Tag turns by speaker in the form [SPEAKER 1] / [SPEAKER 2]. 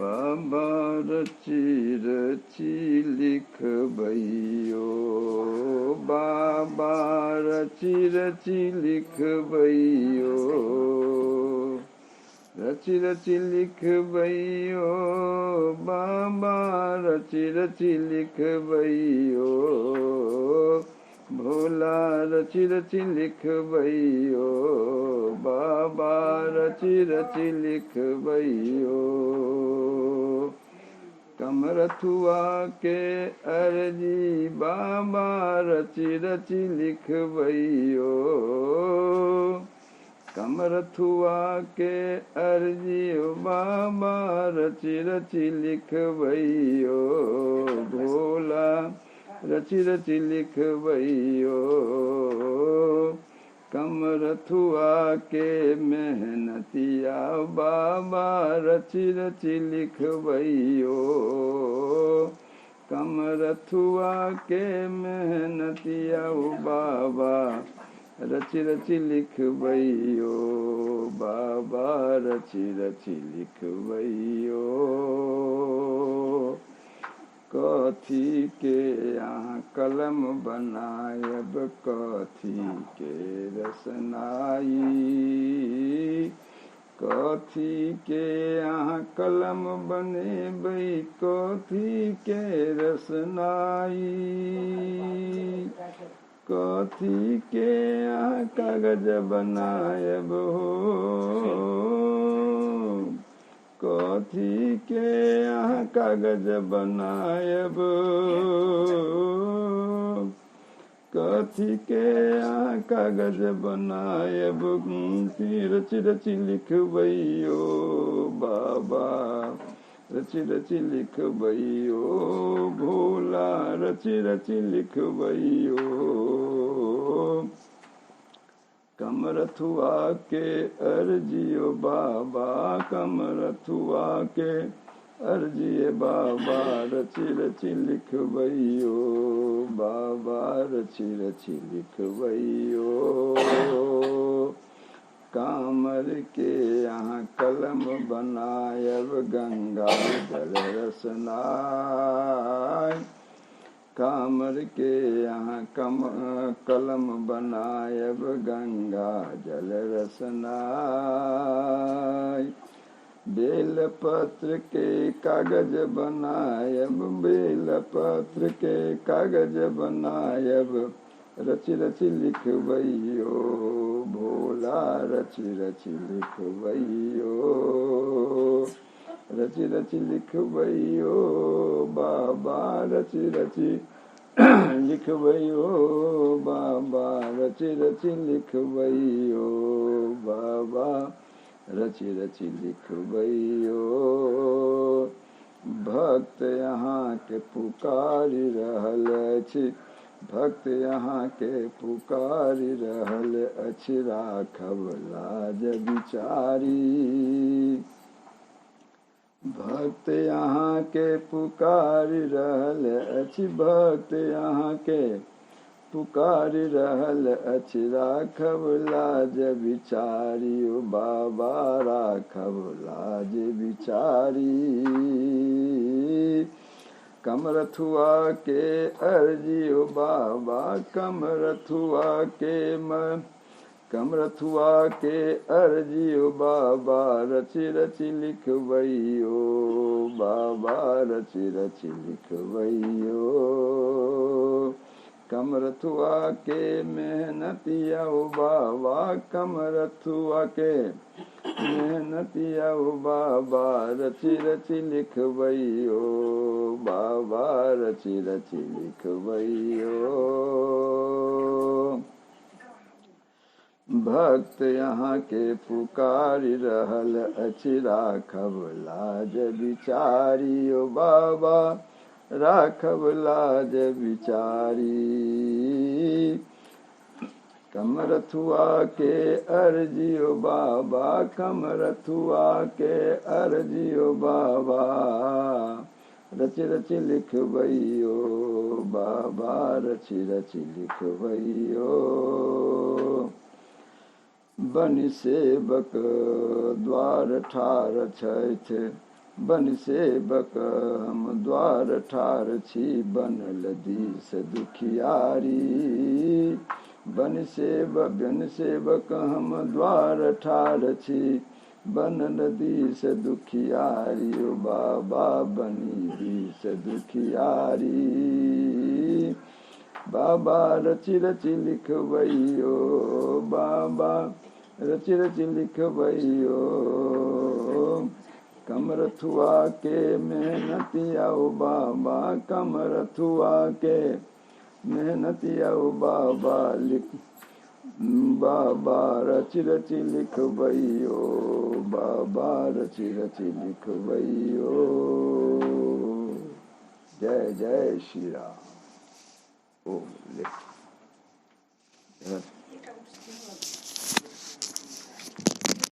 [SPEAKER 1] बाबा रची रची लिखबैयो, बाबा रची रची लिखबैयो, रची रची लिखबैयो, बाबा रची रची लिखबैयो, भोला रची रची लिखबैयो, बाबा रची रची लिखबैयो। कमरथुआ के अर्जी बाबा रची रची लिखबैयो, कमरथुआ के अर्जी बाबा रची रची लिखबैयो, भोला रची रची लिखबैयो। कमरथुआ के मेहनतिया बाबा रची रची लिखबैयो, कमरथुआ के मेहनतिया बाबा रची रची लिखबैयो, बाबा रची रची लिखबैयो। कथी के यहाँ कलम बनायब, कथी के रसनाई, कथी के यहाँ कलम बनेबै, कथी के रसनाई, कथी के यहाँ कागज बनायब हो, कथी के यहाँ कागज बनायब, कथी के यहाँ कागज बनायब, रची रची लिखबैयो, बाबा रची रची लिखबैयो, भोला रची रची लिखबैयो। कमरथुआ के अर्जियो बाबा, कमरथुआ के अर्जिए बाबा रची रची लिखबैयो, बाबा रची रची लिखबैयो। कामर के यहाँ कलम बनायब, गंगा जल रसनाय, कामर के यहाँ कलम बनायब, गंगा जल रसनाय। बेलपत्र के कागज बनायब, बेलपत्र के कागज बनायब, रची रची लिखबैयो, भोला रची रची लिखबैयो, रची रची लिखबैयो, बाबा रची रची लिखबैयो, बाबा रची रची लिखबैयो, बाबा रची रची लिखबैयो। भक्त यहाँ के पुकारी रहल अछि, भक्त यहाँ के पुकारी रहल अछि, राखब लाज बिचारी, भक्त यहाँ के पुकारी रहल अछि, भक्त यहाँ के पुकारी रहल अछि, राखब लाज बिचारी, बाबा राखब लाज बिचारी। कमरथुआ के अर्जी बाबा, कमरथुआ के कमरथुआ के अर्जी बाबा रची रची लिखबैयो, बाबा रची रची लिखबैयो। कमरथुआ के मेहनतिया बाबा, कमरथुआ के मेहनतिया बाबा रची रची लिखबैयो, बाबा रची रची लिखबैयो। भक्त यहाँ के पुकारी रहल अछि, राखब लाज बिचारी, बाबा राखब लाज बिचारी। कमरथुआ के अर्जियो बाबा, कमरथुआ के अर्जियो बाबा रची रची लिखबैयो, बाबा रची रची लिखबैयो। बनि सेवक द्वार ठार छथि, बन सेवक हम द्वार ठार छी, बनल दीस दुखियारी। बन सेवक हम द्वार ठार छी, बनल दीस दुखियारी। ओ बाबा बनी दीस दुखियारी। बाबा रचि रचि लिखवैयो, बाबा रचि रचि लिखवैयो, कमरथुआ के मेहनतिया। ओ बाबा कमरथुआ के मेहनतिया। ओ बाबा बाबा रचि रचि लिखवैयो, बाबा रचि रचि लिखवैयो। जय जय श्री राम। ओ लिख